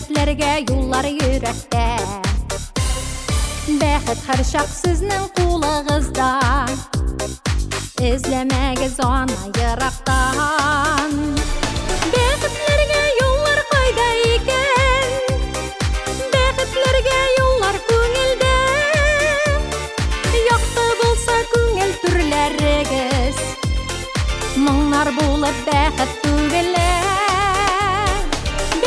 Бәхетләргә юллар йөрәктә. Бәхет һәр чак сезнең кулыгызда. Эзләмәгез аны ерактан. Бәхетләргә юллар кайда икән? Бәхетләргә юллар күңелдә. Якты булса күңел түрләрегез, моңнар булып бәхет түгелә.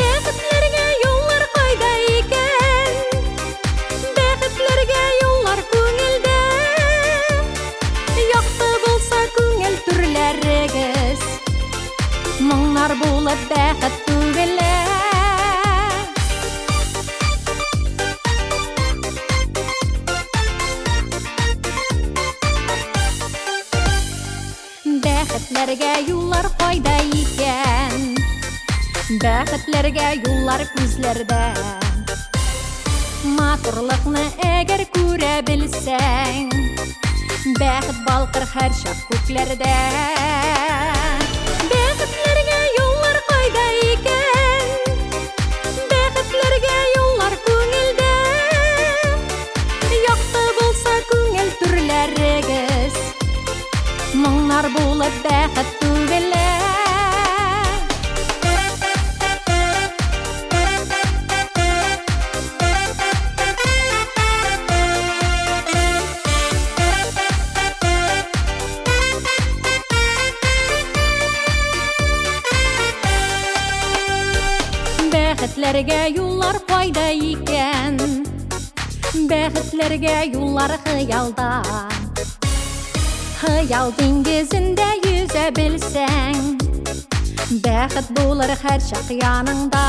Бәхетләргә юллар кайда икән? Бәхетләргә юллар күңелдә. Якты булса күңел түрләрегез, моңнар булып бәхет түгелә. Бәхетләргә юллар кайда икән? Бәхетләргә юллар күзләрдә. Матурлыкны әгәр күрә белсәң, бәхет балкыр һәр чак күкләрдә. Бәхетләргә юллар кайда икән? Бәхетләргә юллар күңелдә. Якты булса күңел түрләрегез, моңнар булып бәхет түгелә. Бәхетләргә юллар кайда икән? Бәхетләргә юллар хыялда. Хыял диңгезендә yüзә белсәң, бәхет булыр һәр чак яныңда.